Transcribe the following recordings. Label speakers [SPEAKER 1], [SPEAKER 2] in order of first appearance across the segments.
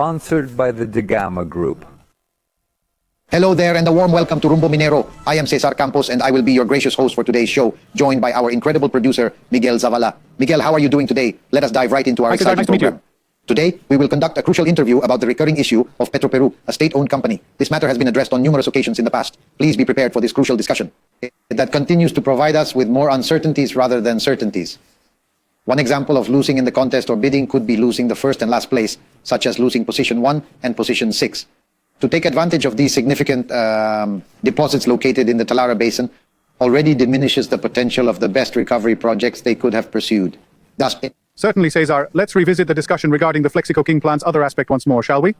[SPEAKER 1] sponsored by the Gamio Group.
[SPEAKER 2] Hello there and a warm welcome to Rumbo Minero. I am Cesar Campos and I will be your gracious host for today's show, joined by our incredible producer, Miguel Zavala. Miguel, how are you doing today? Let us dive right into our exciting program. Today, we will conduct a crucial interview about the recurring issue of Petroperu, a state-owned company. This matter has been addressed on numerous occasions in the past. Please be prepared for this crucial discussion that continues to provide us with more uncertainties rather than certainties. One example of losing in the contest or bidding could be losing the first and last place, such as losing position 1 and position 6. To take advantage of these significant deposits located in the Talara Basin already diminishes the potential of the best recovery projects they could have pursued. Thus,
[SPEAKER 3] Certainly, Cesar. Let's revisit the discussion regarding the Flexico King plant's other aspect once more, shall we?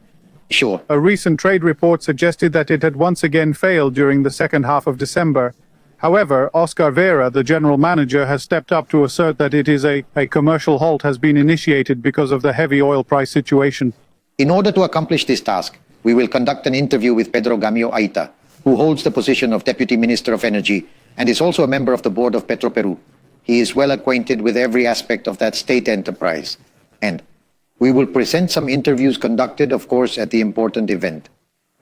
[SPEAKER 2] sure.
[SPEAKER 3] A recent trade report suggested that it had once again failed during the second half of December. However, Oscar Vera, the general manager, has stepped up to assert that it is a commercial halt has been initiated because of the heavy oil price situation.
[SPEAKER 2] In order to accomplish this task, we will conduct an interview with Pedro Gamio, who holds the position of Deputy Minister of Energy and is also a member of the board of Petroperu. He is well acquainted with every aspect of that state enterprise. And we will present some interviews conducted, of course, at the important event.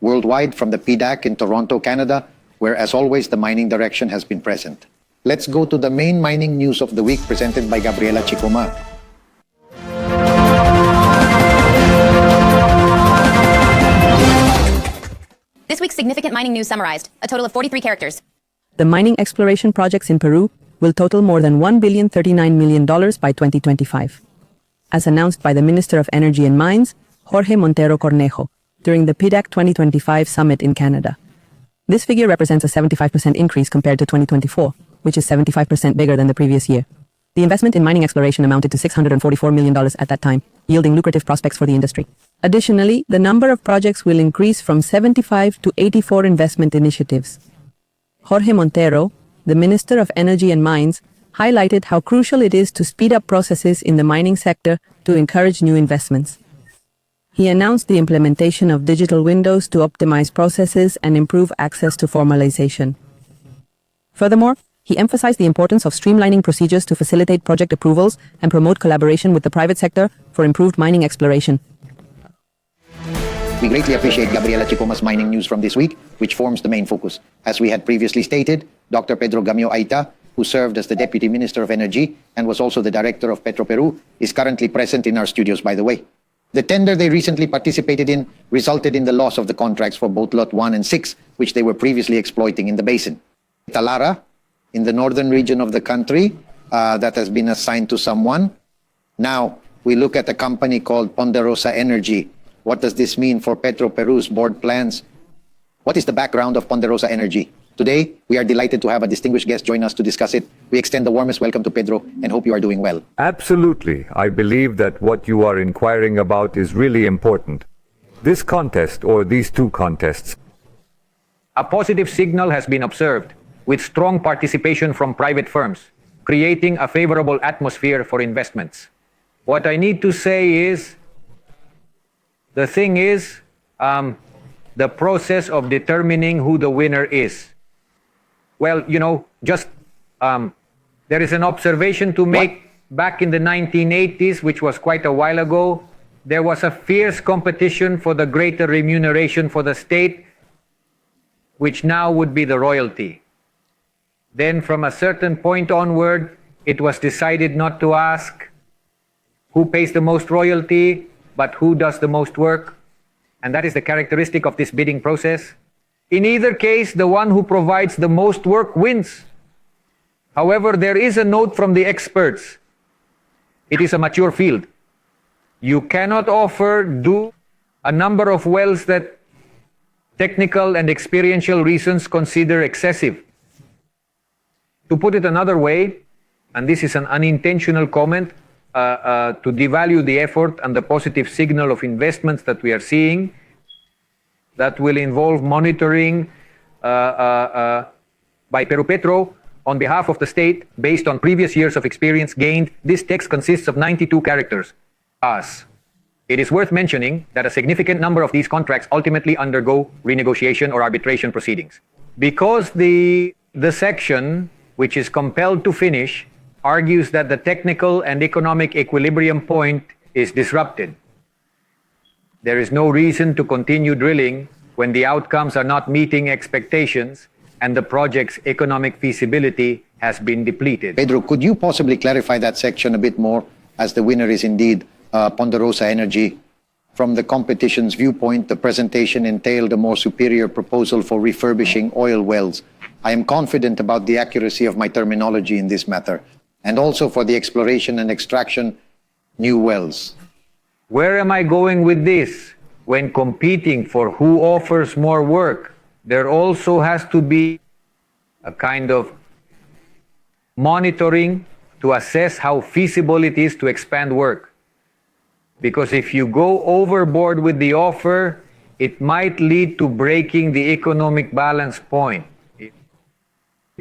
[SPEAKER 2] Worldwide from the PDAC in Toronto, Canada, where, as always, the mining direction has been present. Let's go to the main mining news of the week presented by Gabriela Chicoma.
[SPEAKER 4] This week's significant mining news summarized, a total of 43 characters.
[SPEAKER 5] The mining exploration projects in Peru will total more than $1,039 million by 2025. As announced by the Minister of Energy and Mines, Jorge Montero Cornejo, during the PDAC 2025 summit in Canada. This figure represents a 75% increase compared to 2024, which is 75% bigger than the previous year. The investment in mining exploration amounted to $644 million at that time, yielding lucrative prospects for the industry. Additionally, the number of projects will increase from 75 to 84 investment initiatives. Jorge Montero, the Minister of Energy and Mines, highlighted how crucial it is to speed up processes in the mining sector to encourage new investments. He announced the implementation of digital windows to optimize processes and improve access to formalization. Furthermore, he emphasized the importance of streamlining procedures to facilitate project approvals and promote collaboration with the private sector for improved mining exploration.
[SPEAKER 2] We greatly appreciate Gabriela Chicoma's mining news from this week, which forms the main focus. As we had previously stated, Dr. Pedro Gamio, who served as the Deputy Minister of Energy and was also the Director of Petroperu, is currently present in our studios, by the way. The tender they recently participated in resulted in the loss of the contracts for both Lot 1 and 6, which they were previously exploiting in the basin. Talara, in the northern region of the country, that has been assigned to someone. Now, we look at a company called Ponderosa Energy. What does this mean for Petroperu's board plans? What is the background of Ponderosa Energy? Today, we are delighted to have a distinguished guest join us to discuss it. We extend the warmest welcome to Pedro and hope you are doing well.
[SPEAKER 1] Absolutely. I believe that what you are inquiring about is really important. This contest, or these two contests,
[SPEAKER 6] a positive signal has been observed, with strong participation from private firms, creating a favorable atmosphere for investments. What I need to say is, the thing is, the process of determining who the winner is. Well, you know, just there is an observation to make. Back in the 1980s, which was quite a while ago, there was a fierce competition for the greater remuneration for the state, which now would be the royalty. Then from a certain point onward, it was decided not to ask who pays the most royalty, but who does the most work. And that is the characteristic of this bidding process. In either case, the one who provides the most work wins. However, there is a note from the experts. It is a mature field. You cannot do a number of wells that technical and experiential reasons consider excessive. To put it another way, and this is an unintentional comment, to devalue the effort and the positive signal of investments that we are seeing, that will involve monitoring by Petro on behalf of the state based on previous years of experience gained. This text consists of 92 characters. It is worth mentioning that a significant number of these contracts ultimately undergo renegotiation or arbitration proceedings. Because the section which is compelled to finish argues that the technical and economic equilibrium point is disrupted. There is no reason to continue drilling when the outcomes are not meeting expectations and the project's economic feasibility has been depleted.
[SPEAKER 2] Pedro, could you possibly clarify that section a bit more, as the winner is indeed Ponderosa Energy? From the competition's viewpoint, the presentation entailed a more superior proposal for refurbishing oil wells. I am confident about the accuracy of my terminology in this matter, and also for the exploration and extraction new wells.
[SPEAKER 6] Where am I going with this? When competing for who offers more work, there also has to be a kind of monitoring to assess how feasible it is to expand work. Because if you go overboard with the offer, it might lead to breaking the economic balance point,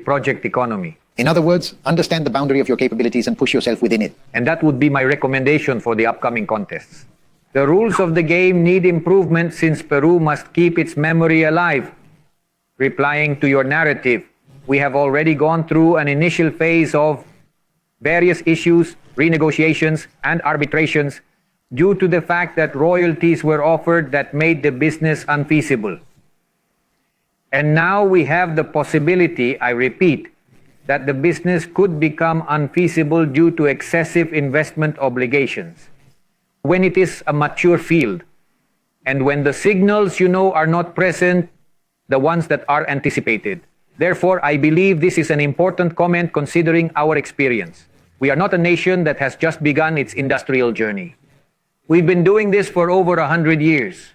[SPEAKER 6] project economy.
[SPEAKER 2] In other words, understand the boundary of your capabilities and push yourself within it.
[SPEAKER 6] And that would be my recommendation for the upcoming contests. The rules of the game need improvement since Peru must keep its memory alive. Replying to your narrative, we have already gone through an initial phase of various issues, renegotiations, and arbitrations due to the fact that royalties were offered that made the business unfeasible. And now we have the possibility, I repeat, that the business could become unfeasible due to excessive investment obligations. When it is a mature field, and when the signals are not present, the ones that are anticipated. Therefore, I believe this is an important comment considering our experience. We are not a nation that has just begun its industrial journey. We've been doing this for over 100 years.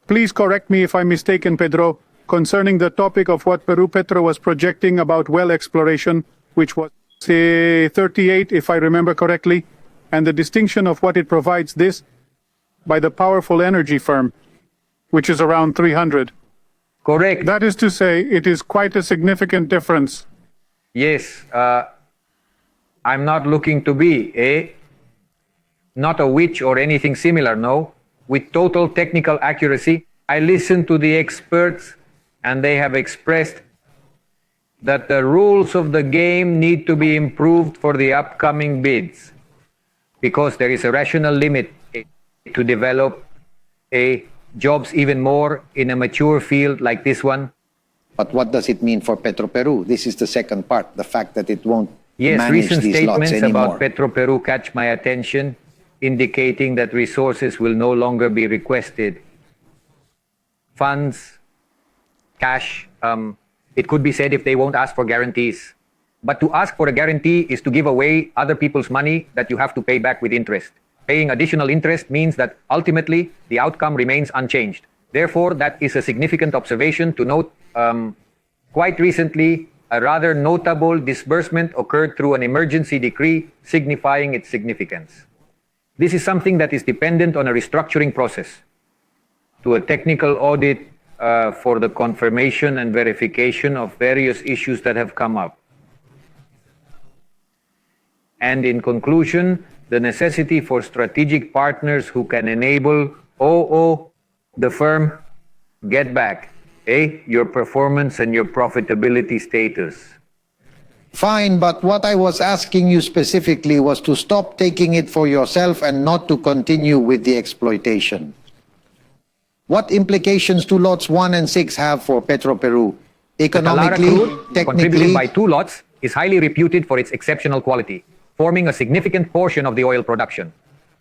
[SPEAKER 3] Please correct me if I'm mistaken, Pedro, concerning the topic of what Peru Petro was projecting about well exploration, which was, say, 38, if I remember correctly, and the distinction of what it provides this by the powerful energy firm, which is around 300.
[SPEAKER 6] Correct.
[SPEAKER 3] That is to say, it is quite a significant difference.
[SPEAKER 6] Yes, I'm not looking to be not a witch or anything similar, no. With total technical accuracy, I listened to the experts and they have expressed that the rules of the game need to be improved for the upcoming bids because there is a rational limit to develop jobs even more in a mature field like this one.
[SPEAKER 2] But what does it mean for Petroperu? This is the second part, the fact that it won't
[SPEAKER 6] Yes,
[SPEAKER 2] manage
[SPEAKER 6] recent
[SPEAKER 2] these lots
[SPEAKER 6] statements
[SPEAKER 2] anymore.
[SPEAKER 6] about Petroperu catch my attention, indicating that resources will no longer be requested. Funds, cash, it could be said if they won't ask for guarantees. But to ask for a guarantee is to give away other people's money that you have to pay back with interest. Paying additional interest means that ultimately the outcome remains unchanged. Therefore, that is a significant observation to note. Quite recently, a rather notable disbursement occurred through an emergency decree signifying its significance. This is something that is dependent on a restructuring process to a technical audit for the confirmation and verification of various issues that have come up. And in conclusion, the necessity for strategic partners who can enable the firm get back your performance and your profitability status.
[SPEAKER 2] Fine, but what I was asking you specifically was to stop taking it for yourself and not to continue with the exploitation. What implications do lots 1 and 6 have for Petroperu? Economically,
[SPEAKER 6] The Talara crude, contributed
[SPEAKER 2] technically,
[SPEAKER 6] by 2 lots, is highly reputed for its exceptional quality, forming a significant portion of the oil production.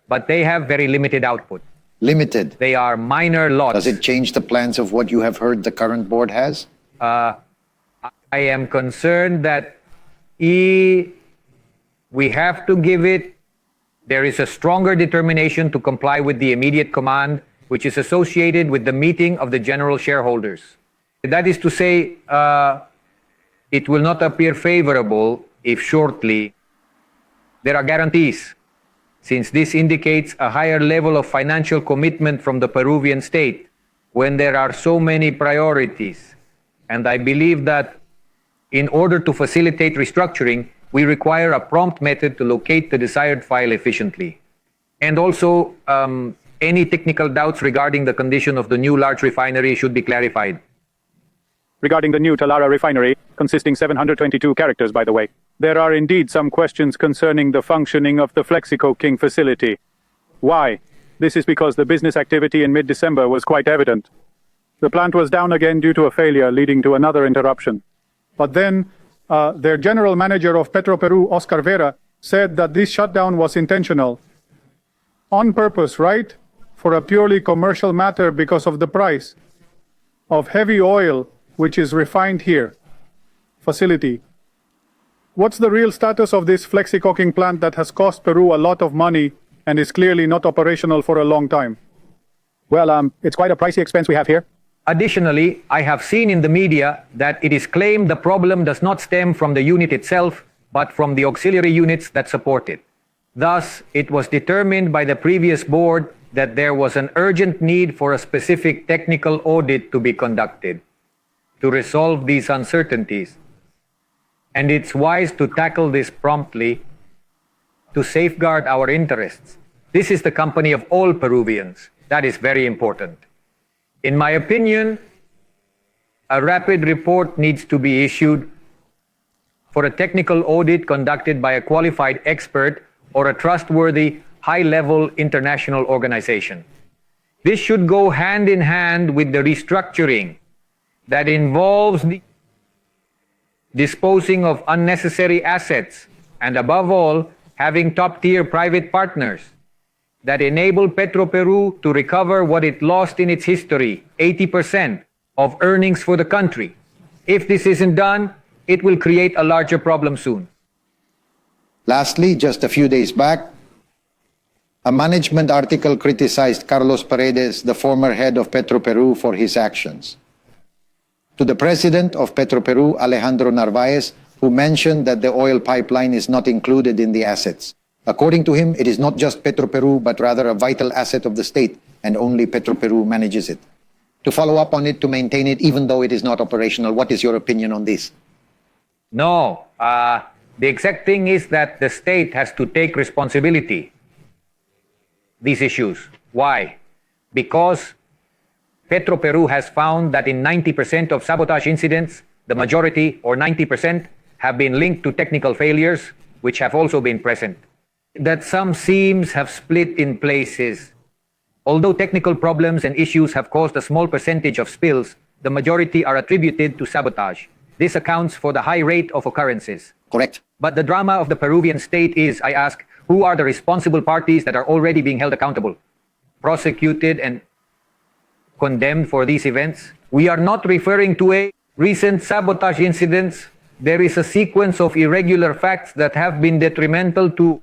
[SPEAKER 6] But they have very limited output.
[SPEAKER 2] limited.
[SPEAKER 6] They are minor lots.
[SPEAKER 2] Does it change the plans of what you have heard the current board has?
[SPEAKER 6] I am concerned that we have to give it, there is a stronger determination to comply with the immediate command, which is associated with the meeting of the general shareholders. That is to say, it will not appear favorable if shortly there are guarantees, since this indicates a higher level of financial commitment from the Peruvian state when there are so many priorities. And I believe that in order to facilitate restructuring, we require a prompt method to locate the desired file efficiently. And also, any technical doubts regarding the condition of the new large refinery should be clarified.
[SPEAKER 3] Regarding the new Talara refinery, consisting 722 characters, by the way, there are indeed some questions concerning the functioning of the Flexico King facility. Why? This is because the business activity in mid-December was quite evident. The plant was down again due to a failure, leading to another interruption. But then, their general manager of Petroperu, Oscar Vera, said that this shutdown was intentional. On purpose, right? For a purely commercial matter because of the price of heavy oil, which is refined here. Facility. What's the real status of this flexi-coking plant that has cost Peru a lot of money and is clearly not operational for a long time? Well, it's quite a pricey expense we have here.
[SPEAKER 6] Additionally, I have seen in the media that it is claimed the problem does not stem from the unit itself, but from the auxiliary units that support it. Thus, it was determined by the previous board that there was an urgent need for a specific technical audit to be conducted to resolve these uncertainties. And it's wise to tackle this promptly to safeguard our interests. This is the company of all Peruvians. That is very important. In my opinion, a rapid report needs to be issued for a technical audit conducted by a qualified expert or a trustworthy, high-level international organization. This should go hand in hand with the restructuring that involves the disposing of unnecessary assets, and above all, having top-tier private partners that enable Petroperu to recover what it lost in its history, 80% of earnings for the country. If this isn't done, it will create a larger problem soon.
[SPEAKER 2] Lastly, just a few days back, a management article criticized Carlos Paredes, the former head of Petroperu, for his actions. To the president of Petroperu, Alejandro Narvaez, who mentioned that the oil pipeline is not included in the assets. According to him, it is not just Petroperu, but rather a vital asset of the state, and only Petroperu manages it. To follow up on it, to maintain it, even though it is not operational, what is your opinion on this?
[SPEAKER 6] No, the exact thing is that the state has to take responsibility. These issues. Why? Because Petroperu has found that in 90% of sabotage incidents, the majority, or 90%, have been linked to technical failures, which have also been present. That some seams have split in places. Although technical problems and issues have caused a small percentage of spills, the majority are attributed to sabotage. This accounts for the high rate of occurrences.
[SPEAKER 2] Correct.
[SPEAKER 6] But the drama of the Peruvian state is, I ask, who are the responsible parties that are already being held accountable, prosecuted, and condemned for these events? We are not referring to a recent sabotage incidents. There is a sequence of irregular facts that have been detrimental to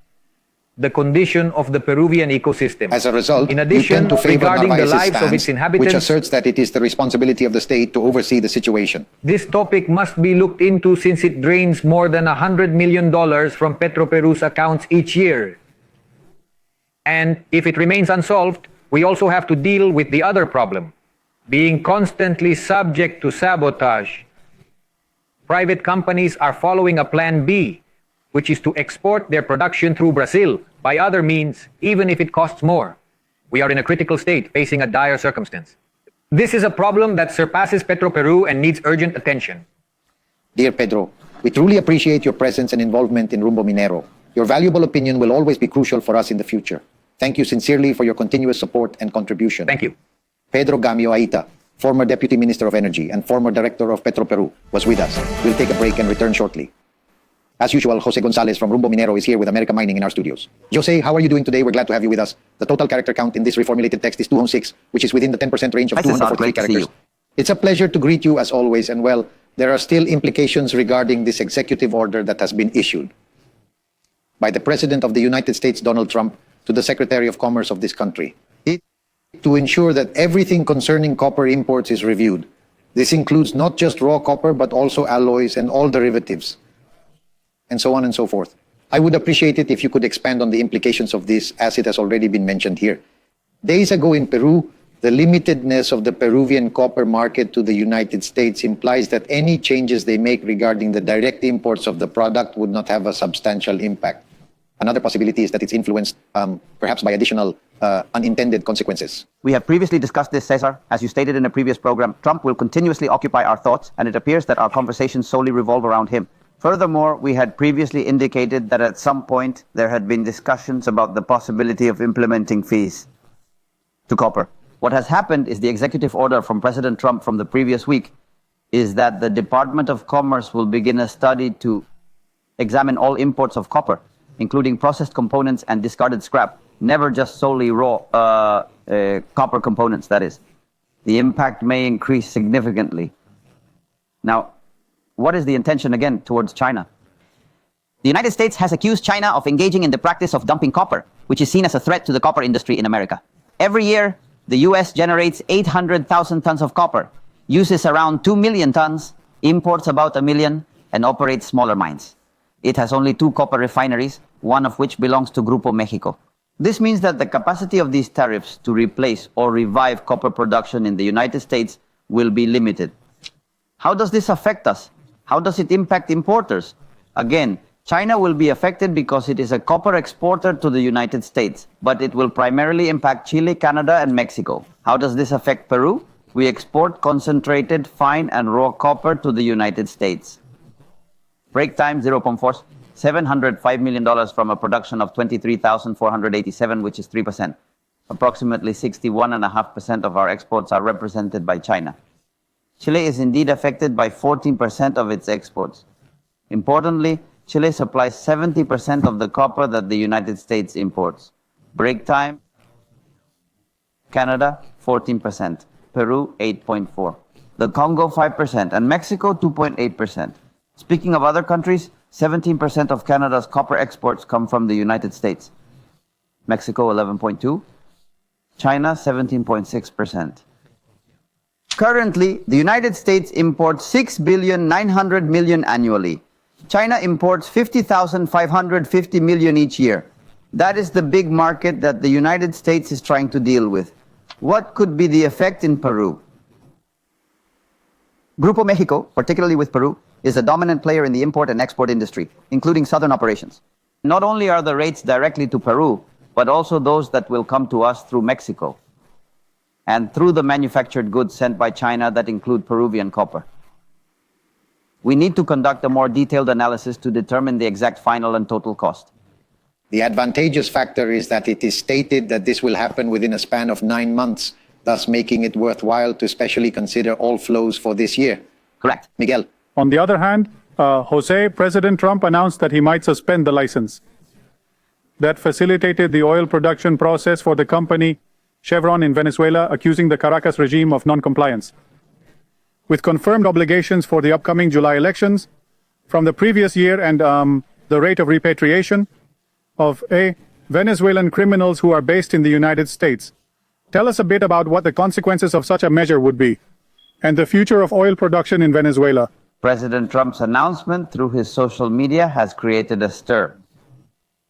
[SPEAKER 6] the condition of the Peruvian ecosystem.
[SPEAKER 2] As a result,
[SPEAKER 6] in addition,
[SPEAKER 2] we tend to favor
[SPEAKER 6] regarding the
[SPEAKER 2] Narvaez's
[SPEAKER 6] lives of
[SPEAKER 2] stance,
[SPEAKER 6] its inhabitants,
[SPEAKER 2] which asserts that it is the responsibility of the state to oversee the situation.
[SPEAKER 6] this topic must be looked into since it drains more than $100 million from Petroperu's accounts each year. And if it remains unsolved, we also have to deal with the other problem, being constantly subject to sabotage. Private companies are following a plan B, which is to export their production through Brazil by other means, even if it costs more. We are in a critical state, facing a dire circumstance. This is a problem that surpasses Petroperu and needs urgent attention.
[SPEAKER 2] Dear Pedro, we truly appreciate your presence and involvement in Rumbo Minero. Your valuable opinion will always be crucial for us in the future. Thank you sincerely for your continuous support and contribution.
[SPEAKER 6] Thank you.
[SPEAKER 2] Pedro Gamio, former Deputy Minister of Energy and former Director of Petroperu, was with us. We'll take a break and return shortly. As usual, José Gonzáles from Rumbo Minero is here with America Mining in our studios. José, how are you doing today? We're glad to have you with us. The total character count in this reformulated text is 206, which is within the 10% range of
[SPEAKER 7] Hi, Cesar.
[SPEAKER 2] 243
[SPEAKER 7] Great to see
[SPEAKER 2] characters.
[SPEAKER 7] you.
[SPEAKER 2] It's a pleasure to greet you as always, and well, there are still implications regarding this executive order that has been issued by the President of the United States, Donald Trump, to the Secretary of Commerce of this country, to ensure that everything concerning copper imports is reviewed. This includes not just raw copper, but also alloys and all derivatives, and so on and so forth. I would appreciate it if you could expand on the implications of this, as it has already been mentioned here. Days ago in Peru, the limitedness of the Peruvian copper market to the United States implies that any changes they make regarding the direct imports of the product would not have a substantial impact. Another possibility is that it's influenced perhaps by additional unintended consequences.
[SPEAKER 7] We have previously discussed this, Cesar. As you stated in a previous program, Trump will continuously occupy our thoughts, and it appears that our conversations solely revolve around him. Furthermore, we had previously indicated that at some point there had been discussions about the possibility of implementing fees. to copper. What has happened is the executive order from President Trump from the previous week is that the Department of Commerce will begin a study to examine all imports of copper, including processed components and discarded scrap, never just solely raw copper components, that is. The impact may increase significantly. Now, what is the intention again towards China? The United States has accused China of engaging in the practice of dumping copper, which is seen as a threat to the copper industry in America. Every year, the US generates 800,000 tons of copper, uses around 2 million tons, imports about 1 million, and operates smaller mines. It has only 2 copper refineries, one of which belongs to Grupo México. This means that the capacity of these tariffs to replace or revive copper production in the United States will be limited. How does this affect us? How does it impact importers? Again, China will be affected because it is a copper exporter to the United States, but it will primarily impact Chile, Canada, and Mexico. How does this affect Peru? We export concentrated, fine, and raw copper to the United States. Break time, 0.4, $705 million from a production of 23,487, which is 3%. Approximately 61.5% of our exports are represented by China. Chile is indeed affected by 14% of its exports. Importantly, Chile supplies 70% of the copper that the United States imports. Break time, Canada, 14%. Peru, 8.4%. The Congo, 5%. And Mexico, 2.8%. Speaking of other countries, 17% of Canada's copper exports come from the United States. Mexico, 11.2%. China, 17.6%. Currently, the United States imports $6.9 billion annually. China imports 50,550 million each year. That is the big market that the United States is trying to deal with. What could be the effect in Peru? Grupo México, particularly with Peru, is a dominant player in the import and export industry, including southern operations. Not only are the rates directly to Peru, but also those that will come to us through Mexico and through the manufactured goods sent by China that include Peruvian copper. We need to conduct a more detailed analysis to determine the exact final and total cost.
[SPEAKER 2] The advantageous factor is that it is stated that this will happen within a span of 9 months, thus making it worthwhile to especially consider all flows for this year.
[SPEAKER 7] Correct.
[SPEAKER 2] Miguel.
[SPEAKER 3] On the other hand, President Trump announced that he might suspend the license that facilitated the oil production process for the company Chevron in Venezuela, accusing the Caracas regime of non-compliance. With confirmed obligations for the upcoming July elections from the previous year and the rate of repatriation of Venezuelan criminals who are based in the United States. Tell us a bit about what the consequences of such a measure would be and the future of oil production in Venezuela.
[SPEAKER 7] President Trump's announcement through his social media has created a stir.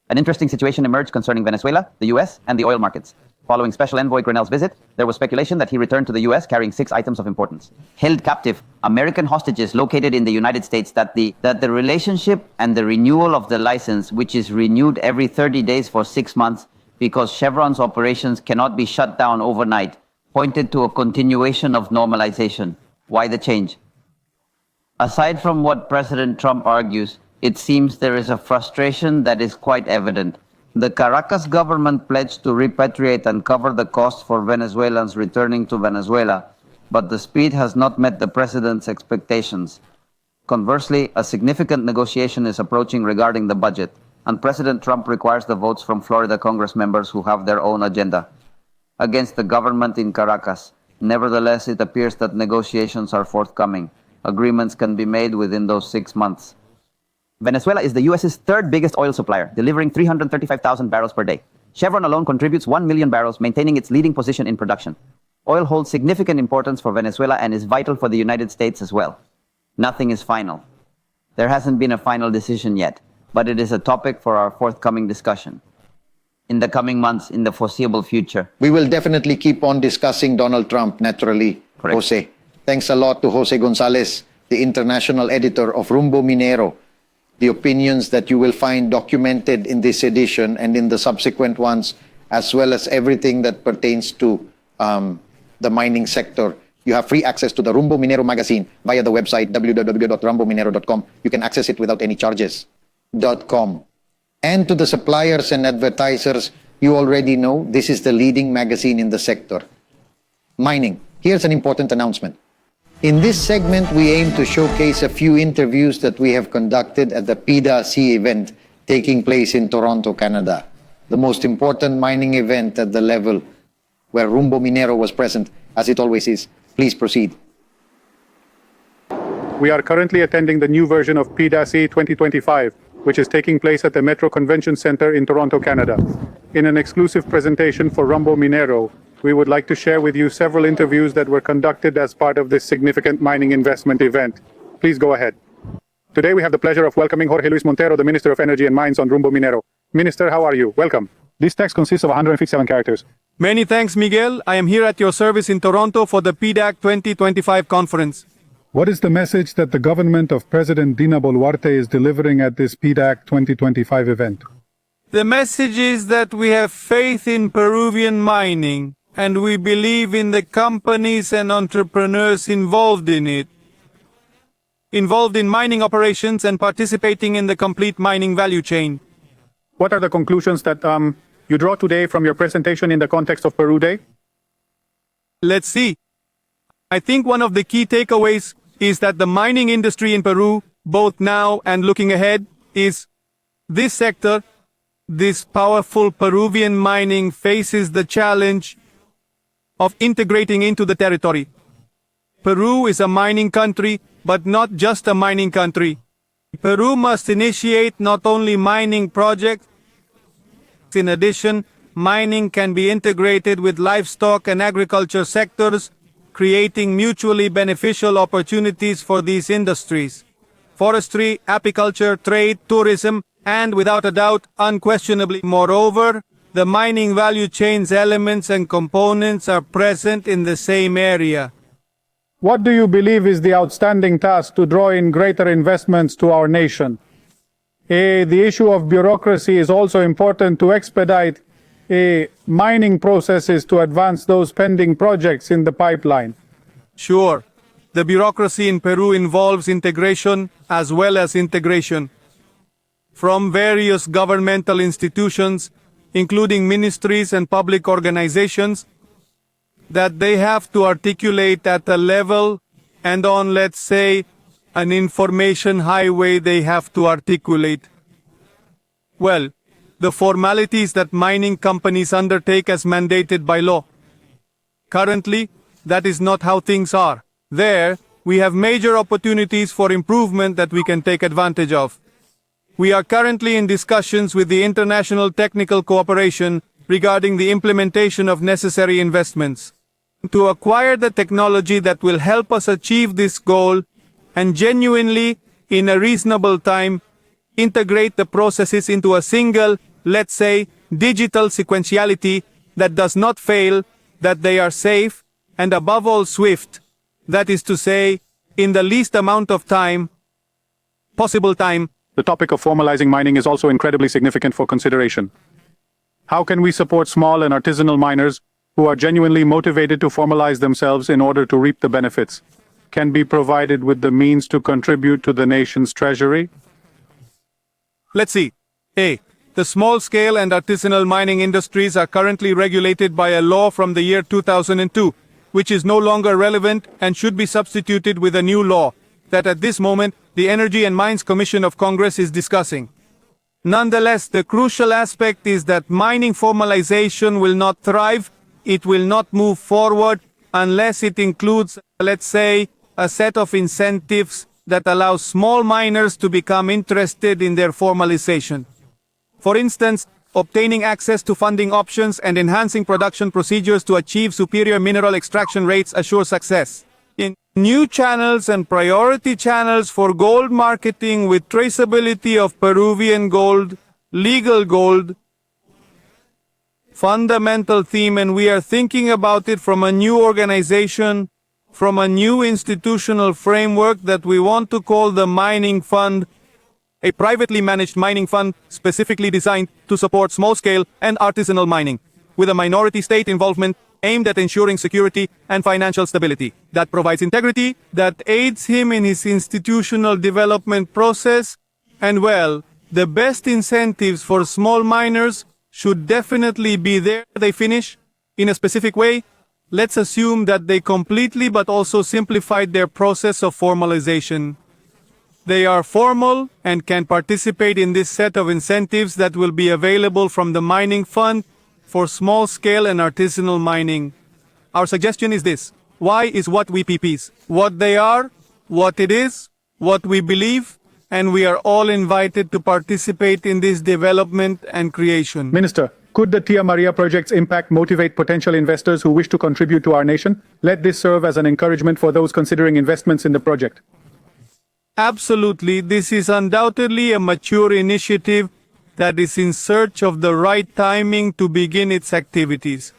[SPEAKER 7] An interesting situation emerged concerning Venezuela, the U.S., and the oil markets. Following Special Envoy Grenell's visit, there was speculation that he returned to the U.S. carrying 6 items of importance. Held captive American hostages located in the United States, that the relationship and the renewal of the license, which is renewed every 30 days for 6 months because Chevron's operations cannot be shut down overnight, pointed to a continuation of normalization. Why the change? Aside from what President Trump argues, it seems there is a frustration that is quite evident. The Caracas government pledged to repatriate and cover the cost for Venezuelans returning to Venezuela, but the speed has not met the president's expectations. Conversely, a significant negotiation is approaching regarding the budget, and President Trump requires the votes from Florida Congress members who have their own agenda against the government in Caracas. Nevertheless, it appears that negotiations are forthcoming. Agreements can be made within those 6 months. Venezuela is the U.S.'s 3rd biggest oil supplier, delivering 335,000 barrels per day. Chevron alone contributes 1 million barrels, maintaining its leading position in production. Oil holds significant importance for Venezuela and is vital for the United States as well. Nothing is final. There hasn't been a final decision yet, but it is a topic for our forthcoming discussion. In the coming months, in the foreseeable future.
[SPEAKER 2] We will definitely keep on discussing Donald Trump, naturally,
[SPEAKER 7] Correct.
[SPEAKER 2] Jose. Thanks a lot to José Gonzáles, the international editor of Rumbo Minero. The opinions that you will find documented in this edition and in the subsequent ones, as well as everything that pertains to the mining sector. You have free access to the Rumbo Minero magazine via the website www.rumbominero.com. You can access it without any charges. .com. And to the suppliers and advertisers You already know this is the leading magazine in the sector. Mining. Here's an important announcement. In this segment, we aim to showcase a few interviews that we have conducted at the PDAC event taking place in Toronto, Canada, the most important mining event at the level where Rumbo Minero was present, as it always is. Please proceed.
[SPEAKER 3] We are currently attending the new version of PDAC 2025, which is taking place at the Metro Convention Center in Toronto, Canada. In an exclusive presentation for Rumbo Minero, we would like to share with you several interviews that were conducted as part of this significant mining investment event. Please go ahead. Today we have the pleasure of welcoming Jorge Luis Montero, the Minister of Energy and Mines on Rumbo Minero. Minister, how are you? Welcome. This text consists of 157 characters.
[SPEAKER 8] Many thanks, Miguel. I am here at your service in Toronto for the PDAC 2025 conference.
[SPEAKER 3] What is the message that the government of President Dina Boluarte is delivering at this PDAC 2025 event?
[SPEAKER 8] The message is that we have faith in Peruvian mining, and we believe in the companies and entrepreneurs involved in it, involved in mining operations and participating in the complete mining value chain.
[SPEAKER 3] What are the conclusions that you draw today from your presentation in the context of Peru Day?
[SPEAKER 8] Let's see. I think one of the key takeaways is that the mining industry in Peru, both now and looking ahead, is this sector, this powerful Peruvian mining faces the challenge of integrating into the territory. Peru is a mining country, but not just a mining country. Peru must initiate not only mining projects. In addition, mining can be integrated with livestock and agriculture sectors, creating mutually beneficial opportunities for these industries. Forestry, apiculture, trade, tourism, and without a doubt, unquestionably, moreover, the mining value chain's elements and components are present in the same area.
[SPEAKER 3] What do you believe is the outstanding task to draw in greater investments to our nation? The issue of bureaucracy is also important to expedite mining processes to advance those pending projects in the pipeline.
[SPEAKER 8] Sure. The bureaucracy in Peru involves integration as well as integration from various governmental institutions, including ministries and public organizations, that they have to articulate at a level and on, let's say, an information highway they have to articulate. Well, the formalities that mining companies undertake as mandated by law. Currently, that is not how things are. There, we have major opportunities for improvement that we can take advantage of. We are currently in discussions with the International Technical Cooperation regarding the implementation of necessary investments to acquire the technology that will help us achieve this goal and genuinely, in a reasonable time, integrate the processes into a single, let's say, digital sequentiality that does not fail, that they are safe, and above all swift. That is to say, in the least amount of time, possible time.
[SPEAKER 3] The topic of formalizing mining is also incredibly significant for consideration. How can we support small and artisanal miners who are genuinely motivated to formalize themselves in order to reap the benefits? Can be provided with the means to contribute to the nation's treasury?
[SPEAKER 8] Let's see. A. The small-scale and artisanal mining industries are currently regulated by a law from the year 2002, which is no longer relevant and should be substituted with a new law that at this moment the Energy and Mines Commission of Congress is discussing. Nonetheless, the crucial aspect is that mining formalization will not thrive, it will not move forward unless it includes, let's say, a set of incentives that allow small miners to become interested in their formalization. For instance, obtaining access to funding options and enhancing production procedures to achieve superior mineral extraction rates assure success. In new channels and priority channels for gold marketing with traceability of Peruvian gold, legal gold, fundamental theme, and we are thinking about it from a new organization, from a new institutional framework that we want to call the Mining Fund, a privately managed mining fund specifically designed to support small-scale and artisanal mining, with a minority state involvement aimed at ensuring security and financial stability, that provides integrity, that aids him in his institutional development process, and well, the best incentives for small miners should definitely be there. They finish in a specific way. Let's assume that they completely but also simplified their process of formalization. They are formal and can participate in this set of incentives that will be available from the mining fund for small-scale and artisanal mining. Our suggestion is this. Why is what we PPs? What they are, what it is, what we believe, and we are all invited to participate in this development and creation.
[SPEAKER 3] Minister, could the Tia Maria project's impact motivate potential investors who wish to contribute to our nation? Let this serve as an encouragement for those considering investments in the project.
[SPEAKER 8] Absolutely, this is undoubtedly a mature initiative that is in search of the right timing to begin its activities.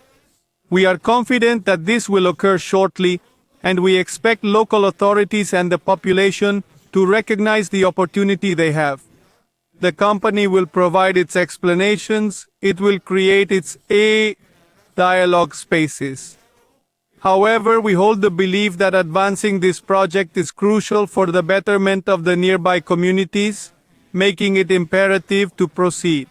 [SPEAKER 8] We are confident that this will occur shortly, and we expect local authorities and the population to recognize the opportunity they have. The company will provide its explanations, it will create its dialogue spaces. However, we hold the belief that advancing this project is crucial for the betterment of the nearby communities, making it imperative to proceed.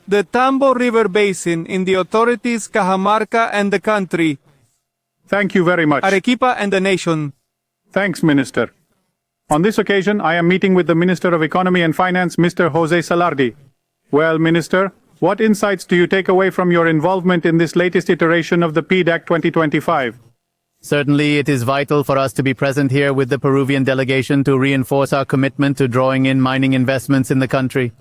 [SPEAKER 8] The Tambo River Basin in the authorities, Cajamarca and the country.
[SPEAKER 3] Thank you very much.
[SPEAKER 8] Arequipa and the nation.
[SPEAKER 3] Thanks, Minister. On this occasion, I am meeting with the Minister of Economy and Finance, Mr. José Salardi. Well, Minister, what insights do you take away from your involvement in this latest iteration of the PDAC 2025?
[SPEAKER 9] Certainly, it is vital for us to be present here with the Peruvian delegation to reinforce our commitment to drawing in mining investments in the country.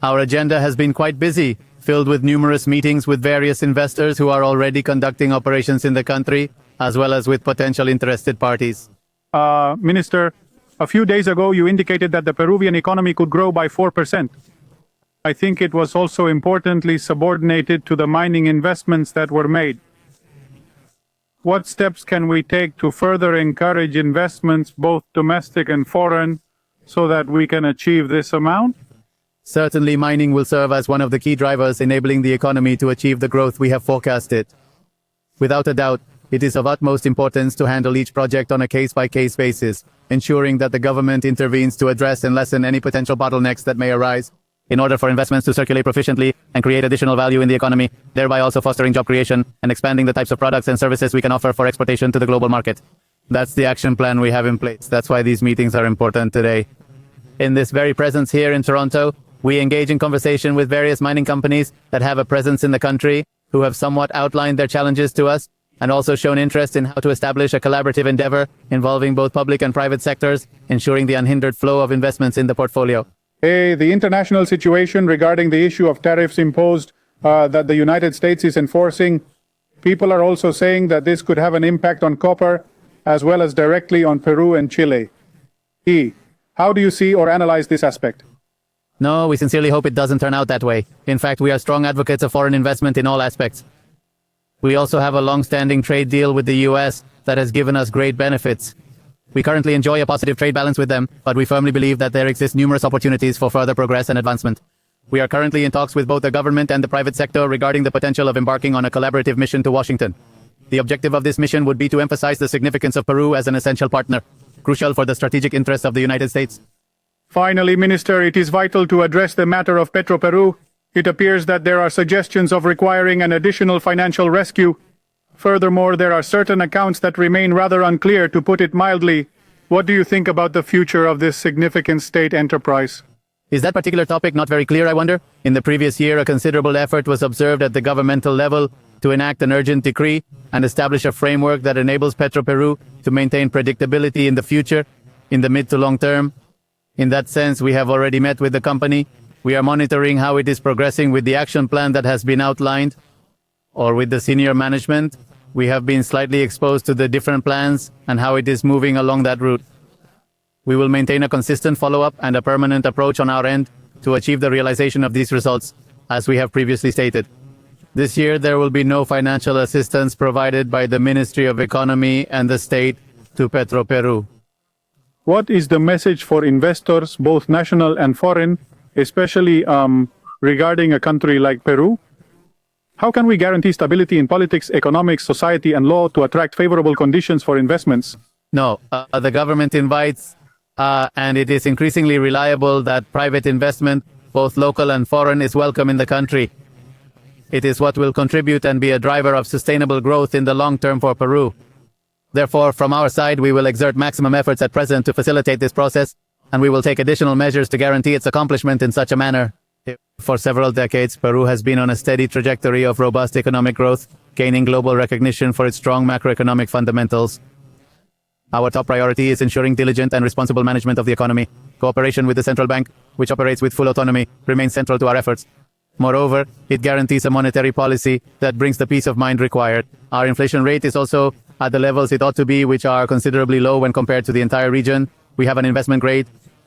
[SPEAKER 9] Our agenda has been quite busy, filled with numerous meetings with various investors who are already conducting operations in the country, as well as with potential interested parties.
[SPEAKER 3] Minister, a few days ago you indicated that the Peruvian economy could grow by 4%. I think it was also importantly subordinated to the mining investments that were made. What steps can we take to further encourage investments, both domestic and foreign, so that we can achieve this amount?
[SPEAKER 9] Certainly, mining will serve as one of the key drivers enabling the economy to achieve the growth we have forecasted. Without a doubt, it is of utmost importance to handle each project on a case-by-case basis, ensuring that the government intervenes to address and lessen any potential bottlenecks that may arise, in order for investments to circulate proficiently and create additional value in the economy, thereby also fostering job creation and expanding the types of products and services we can offer for exportation to the global market. That's the action plan we have in place. That's why these meetings are important today. In this very presence here in Toronto, we engage in conversation with various mining companies that have a presence in the country, who have somewhat outlined their challenges to us, and also shown interest in how to establish a collaborative endeavor involving both public and private sectors, ensuring the unhindered flow of investments in the portfolio.
[SPEAKER 3] The international situation regarding the issue of tariffs imposed that the United States is enforcing, people are also saying that this could have an impact on copper as well as directly on Peru and Chile. How do you see or analyze this aspect?
[SPEAKER 9] No, we sincerely hope it doesn't turn out that way. In fact, we are strong advocates of foreign investment in all aspects. We also have a long-standing trade deal with the US that has given us great benefits. We currently enjoy a positive trade balance with them, but we firmly believe that there exist numerous opportunities for further progress and advancement. We are currently in talks with both the government and the private sector regarding the potential of embarking on a collaborative mission to Washington. The objective of this mission would be to emphasize the significance of Peru as an essential partner, crucial for the strategic interests of the United States.
[SPEAKER 3] Finally, Minister, it is vital to address the matter of Petroperu. It appears that there are suggestions of requiring an additional financial rescue. Furthermore, there are certain accounts that remain rather unclear, to put it mildly. What do you think about the future of this significant state enterprise?
[SPEAKER 9] Is that particular topic not very clear, I wonder? In the previous year, a considerable effort was observed at the governmental level to enact an urgent decree and establish a framework that enables Petroperu to maintain predictability in the future, in the mid to long term. In that sense, we have already met with the company. We are monitoring how it is progressing with the action plan that has been outlined, or with the senior management. We have been slightly exposed to the different plans and how it is moving along that route. We will maintain a consistent follow-up and a permanent approach on our end to achieve the realization of these results, as we have previously stated. This year, there will be no financial assistance provided by the Ministry of Economy and the state to Petroperu.
[SPEAKER 3] What is the message for investors, both national and foreign, especially regarding a country like Peru? How can we guarantee stability in politics, economics, society, and law to attract favorable conditions for investments?
[SPEAKER 9] No, the government invites, and it is increasingly reliable that private investment, both local and foreign, is welcome in the country. It is what will contribute and be a driver of sustainable growth in the long term for Peru. Therefore, from our side, we will exert maximum efforts at present to facilitate this process, and we will take additional measures to guarantee its accomplishment in such a manner. For several decades, Peru has been on a steady trajectory of robust economic growth, gaining global recognition for its strong macroeconomic fundamentals. Our top priority is ensuring diligent and responsible management of the economy. Cooperation with the central bank, which operates with full autonomy, remains central to our efforts. Moreover, it guarantees a monetary policy that brings the peace of mind required. Our inflation rate is also at the levels it ought to be, which are considerably low when compared to the entire region. We have an investment grade.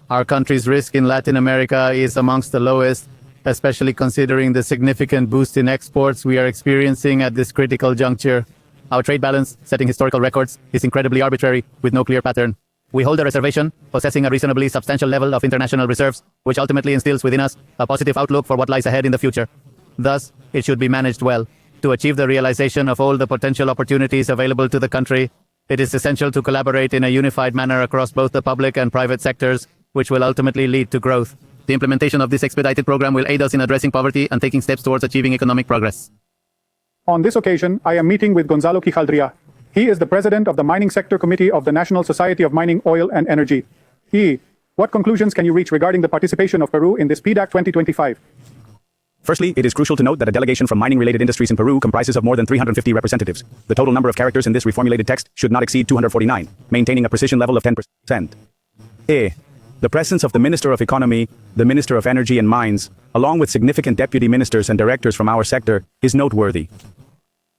[SPEAKER 9] Our country's risk in Latin America is amongst the lowest, especially considering the significant boost in exports we are experiencing at this critical juncture. Our trade balance, setting historical records, is incredibly arbitrary, with no clear pattern. We hold a reservation, possessing a reasonably substantial level of international reserves, which ultimately instills within us a positive outlook for what lies ahead in the future. Thus, it should be managed well. To achieve the realization of all the potential opportunities available to the country, it is essential to collaborate in a unified manner across both the public and private sectors, which will ultimately lead to growth. The implementation of this expedited program will aid us in addressing poverty and taking steps towards achieving economic progress.
[SPEAKER 3] On this occasion, I am meeting with Gonzalo Quijaldría. He is the president of the Mining Sector Committee of the National Society of Mining, Oil and Energy. What conclusions can you reach regarding the participation of Peru in this PDAC 2025?
[SPEAKER 10] Firstly, it is crucial to note that a delegation from mining-related industries in Peru comprises of more than 350 representatives. The total number of characters in this reformulated text should not exceed 249, maintaining a precision level of 10%. The presence of the Minister of Economy, the Minister of Energy and Mines, along with significant deputy ministers and directors from our sector, is noteworthy.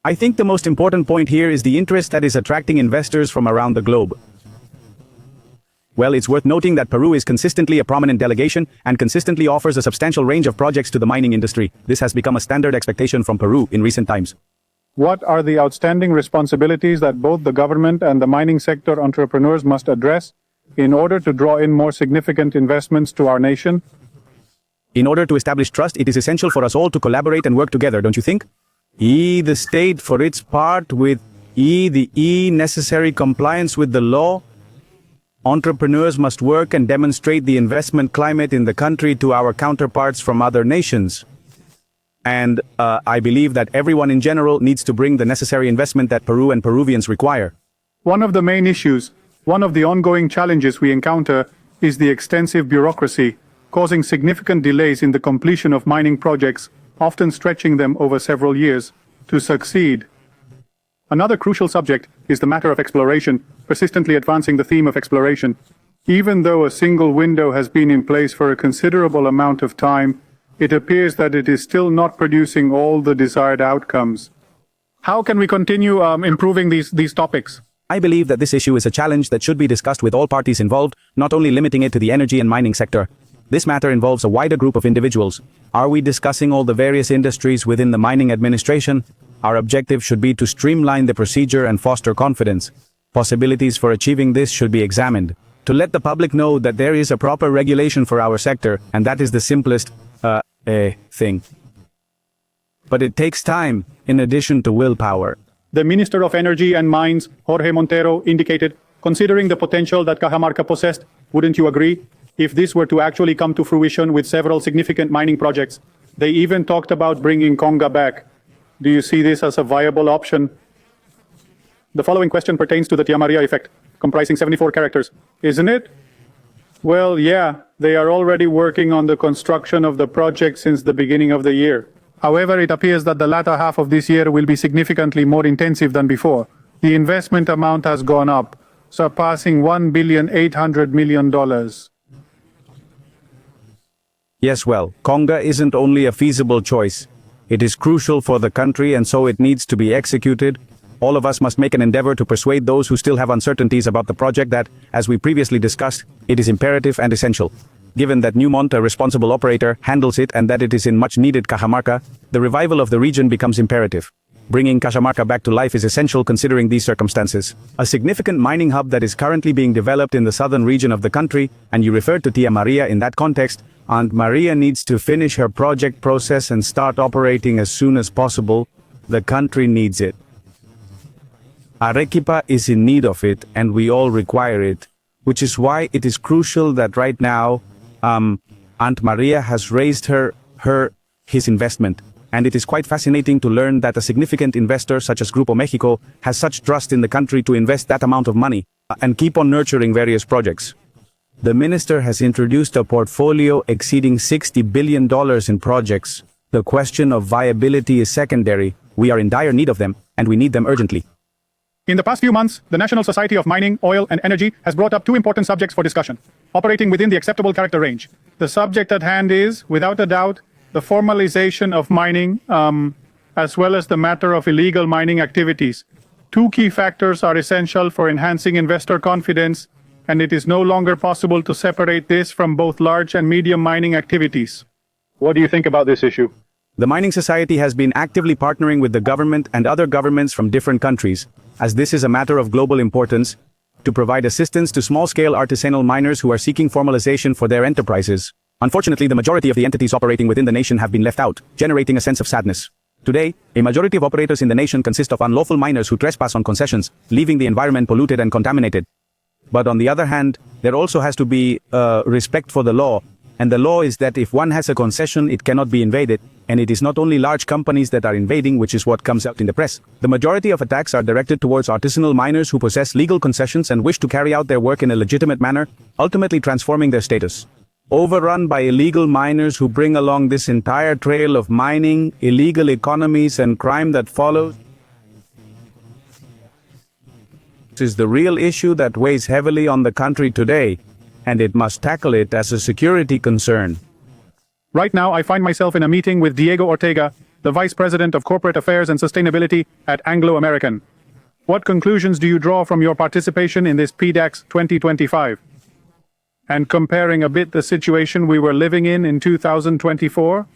[SPEAKER 10] I think the most important point here is the interest that is attracting investors from around the globe. Well, it's worth noting that Peru is consistently a prominent delegation and consistently offers a substantial range of projects to the mining industry. This has become a standard expectation from Peru in recent times.
[SPEAKER 3] What are the outstanding responsibilities that both the government and the mining sector entrepreneurs must address in order to draw in more significant investments to our nation?
[SPEAKER 10] In order to establish trust, it is essential for us all to collaborate and work together, don't you think? The state for its part with the necessary compliance with the law. Entrepreneurs must work and demonstrate the investment climate in the country to our counterparts from other nations. And I believe that everyone in general needs to bring the necessary investment that Peru and Peruvians require.
[SPEAKER 3] One of the main issues, one of the ongoing challenges we encounter is the extensive bureaucracy, causing significant delays in the completion of mining projects, often stretching them over several years to succeed. Another crucial subject is the matter of exploration, persistently advancing the theme of exploration. Even though a single window has been in place for a considerable amount of time, it appears that it is still not producing all the desired outcomes. How can we continue improving these topics?
[SPEAKER 10] I believe that this issue is a challenge that should be discussed with all parties involved, not only limiting it to the energy and mining sector. This matter involves a wider group of individuals. Are we discussing all the various industries within the mining administration? Our objective should be to streamline the procedure and foster confidence. Possibilities for achieving this should be examined. To let the public know that there is a proper regulation for our sector, and that is the simplest, thing. But it takes time, in addition to willpower.
[SPEAKER 3] The Minister of Energy and Mines, Jorge Montero, indicated, considering the potential that Cajamarca possessed, wouldn't you agree? If this were to actually come to fruition with several significant mining projects, they even talked about bringing Conga back. Do you see this as a viable option? The following question pertains to the Tia Maria effect, comprising 74 characters, isn't it? Well, yeah, they are already working on the construction of the project since the beginning of the year. However, it appears that the latter half of this year will be significantly more intensive than before. The investment amount has gone up, surpassing $1.8 billion.
[SPEAKER 10] Yes, well, Conga isn't only a feasible choice. It is crucial for the country, and so it needs to be executed. All of us must make an endeavor to persuade those who still have uncertainties about the project that, as we previously discussed, it is imperative and essential. Given that Newmont, a responsible operator, handles it and that it is in much needed Cajamarca, the revival of the region becomes imperative. Bringing Cajamarca back to life is essential considering these circumstances. A significant mining hub that is currently being developed in the southern region of the country, and you referred to Tia Maria in that context, Aunt Maria needs to finish her project process and start operating as soon as possible. The country needs it. Arequipa is in need of it, and we all require it, which is why it is crucial that right now, Aunt Maria has raised his investment. and it is quite fascinating to learn that a significant investor such as Grupo Mexico has such trust in the country to invest that amount of money and keep on nurturing various projects. The minister has introduced a portfolio exceeding $60 billion in projects. The question of viability is secondary. We are in dire need of them, and we need them urgently.
[SPEAKER 3] In the past few months, the National Society of Mining, Oil and Energy has brought up two important subjects for discussion, operating within the acceptable character range. The subject at hand is, without a doubt, the formalization of mining, as well as the matter of illegal mining activities. Two key factors are essential for enhancing investor confidence, and it is no longer possible to separate this from both large and medium mining activities. What do you think about this issue?
[SPEAKER 10] The Mining Society has been actively partnering with the government and other governments from different countries, as this is a matter of global importance, to provide assistance to small-scale artisanal miners who are seeking formalization for their enterprises. Unfortunately, the majority of the entities operating within the nation have been left out, generating a sense of sadness. Today, a majority of operators in the nation consist of unlawful miners who trespass on concessions, leaving the environment polluted and contaminated. But on the other hand, there also has to be respect for the law, and the law is that if one has a concession, it cannot be invaded, and it is not only large companies that are invading, which is what comes out in the press. The majority of attacks are directed towards artisanal miners who possess legal concessions and wish to carry out their work in a legitimate manner, ultimately transforming their status. Overrun by illegal miners who bring along this entire trail of mining, illegal economies, and crime that follows. This is the real issue that weighs heavily on the country today, and it must tackle it as a security concern.
[SPEAKER 3] Right now, I find myself in a meeting with Diego Ortega, the Vice President of Corporate Affairs and Sustainability at Anglo American. What conclusions do you draw from your participation in this PDAC 2025? And comparing a bit the situation we were living in 2024?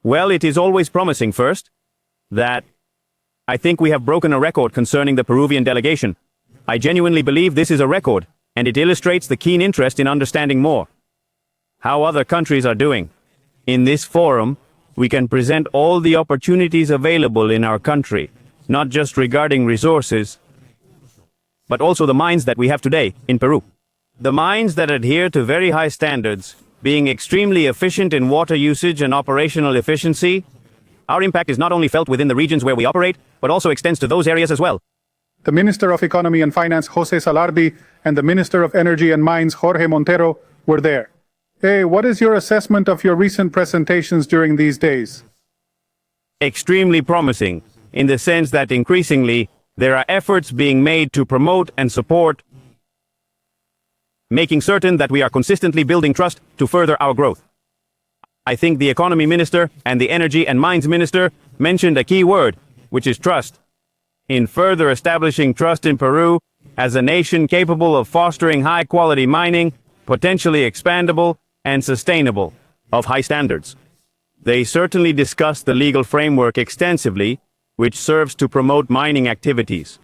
[SPEAKER 11] Well, it is always promising, first, that I think we have broken a record concerning the Peruvian delegation. I genuinely believe this is a record, and it illustrates the keen interest in understanding more how other countries are doing. In this forum, we can present all the opportunities available in our country, not just regarding resources, but also the mines that we have today in Peru. The mines that adhere to very high standards, being extremely efficient in water usage and operational efficiency. Our impact is not only felt within the regions where we operate, but also extends to those areas as well.
[SPEAKER 3] The Minister of Economy and Finance, José Salardi, and the Minister of Energy and Mines, Jorge Montero, were there. Hey, what is your assessment of your recent presentations during these days?
[SPEAKER 11] Extremely promising, in the sense that increasingly there are efforts being made to promote and support, making certain that we are consistently building trust to further our growth. I think the Economy Minister and the Energy and Mines Minister mentioned a key word, which is trust. In further establishing trust in Peru as a nation capable of fostering high-quality mining, potentially expandable and sustainable, of high standards. They certainly discussed the legal framework extensively, which serves to promote mining activities.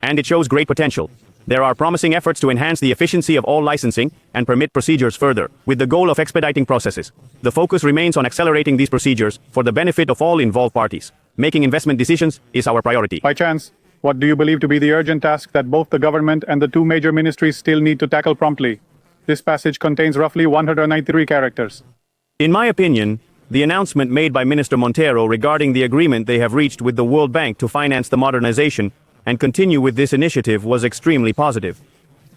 [SPEAKER 11] And it shows great potential. There are promising efforts to enhance the efficiency of all licensing and permit procedures further, with the goal of expediting processes. The focus remains on accelerating these procedures for the benefit of all involved parties. Making investment decisions is our priority.
[SPEAKER 3] By chance, what do you believe to be the urgent task that both the government and the two major ministries still need to tackle promptly? This passage contains roughly 193 characters.
[SPEAKER 11] In my opinion, the announcement made by Minister Montero regarding the agreement they have reached with the World Bank to finance the modernization and continue with this initiative was extremely positive.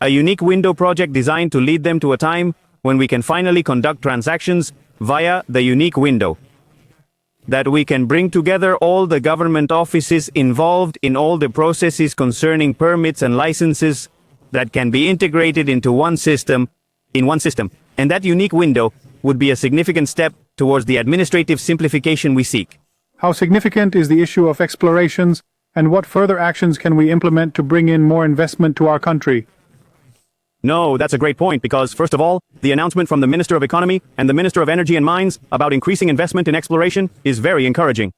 [SPEAKER 11] A unique window project designed to lead them to a time when we can finally conduct transactions via the unique window. That we can bring together all the government offices involved in all the processes concerning permits and licenses that can be integrated into one system, and that unique window would be a significant step towards the administrative simplification we seek.
[SPEAKER 3] How significant is the issue of explorations, and what further actions can we implement to bring in more investment to our country?
[SPEAKER 11] No, that's a great point because, first of all, the announcement from the Minister of Economy and the Minister of Energy and Mines about increasing investment in exploration is very encouraging.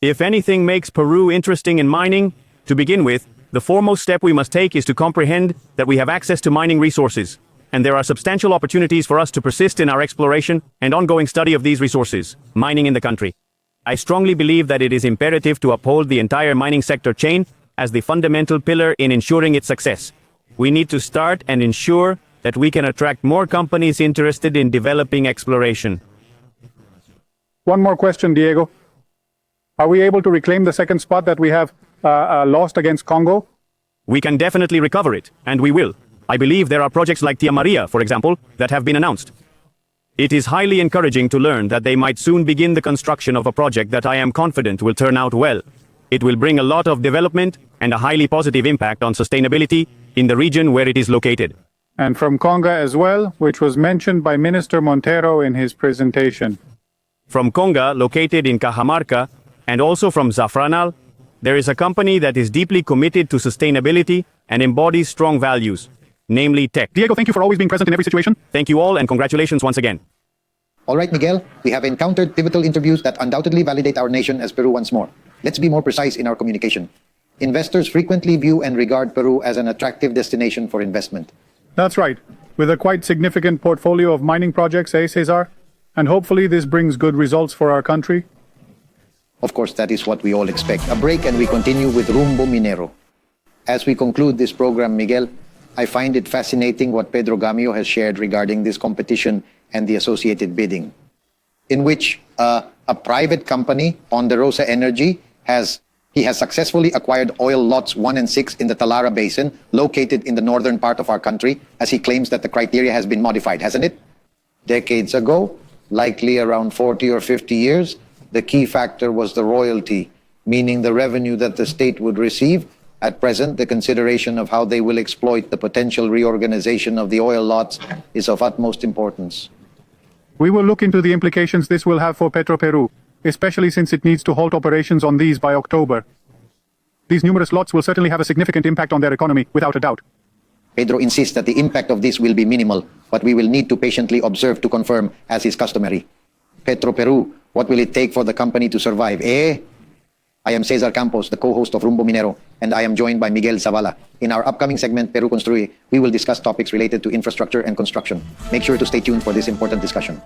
[SPEAKER 11] If anything makes Peru interesting in mining, to begin with, the foremost step we must take is to comprehend that we have access to mining resources, and there are substantial opportunities for us to persist in our exploration and ongoing study of these resources, mining in the country. I strongly believe that it is imperative to uphold the entire mining sector chain as the fundamental pillar in ensuring its success. We need to start and ensure that we can attract more companies interested in developing exploration.
[SPEAKER 3] One more question, Diego. Are we able to reclaim the second spot that we have lost against Congo?
[SPEAKER 11] We can definitely recover it, and we will. I believe there are projects like Tia Maria, for example, that have been announced. It is highly encouraging to learn that they might soon begin the construction of a project that I am confident will turn out well. It will bring a lot of development and a highly positive impact on sustainability in the region where it is located.
[SPEAKER 3] And from Congo as well, which was mentioned by Minister Montero in his presentation.
[SPEAKER 11] From Conga, located in Cajamarca, and also from Zafranal, there is a company that is deeply committed to sustainability and embodies strong values, namely tech.
[SPEAKER 3] Diego, thank you for always being present in every situation.
[SPEAKER 11] Thank you all and congratulations once again.
[SPEAKER 2] All right, Miguel, we have encountered pivotal interviews that undoubtedly validate our nation as Peru once more. Let's be more precise in our communication. Investors frequently view and regard Peru as an attractive destination for investment.
[SPEAKER 3] That's right. With a quite significant portfolio of mining projects, Cesar? And hopefully this brings good results for our country.
[SPEAKER 2] Of course, that is what we all expect. A break and we continue with Rumbo Minero. As we conclude this program, Miguel, I find it fascinating what Pedro Gamio has shared regarding this competition and the associated bidding, in which a private company, Ponderosa Energy, has successfully acquired oil lots 1 and 6 in the Talara Basin, located in the northern part of our country, as he claims that the criteria has been modified, hasn't it? Decades ago, likely around 40 or 50 years, the key factor was the royalty, meaning the revenue that the state would receive. At present, the consideration of how they will exploit the potential reorganization of the oil lots is of utmost importance.
[SPEAKER 3] We will look into the implications this will have for Petroperu, especially since it needs to halt operations on these by October. These numerous lots will certainly have a significant impact on their economy, without a doubt.
[SPEAKER 2] Pedro insists that the impact of this will be minimal, but we will need to patiently observe to confirm, as is customary. Petroperu, what will it take for the company to survive, eh? I am Cesar Campos, the co-host of Rumbo Minero, and I am joined by Miguel Zavala. In our upcoming segment, Peru Construye, we will discuss topics related to infrastructure and construction. Make sure to stay tuned for this important discussion.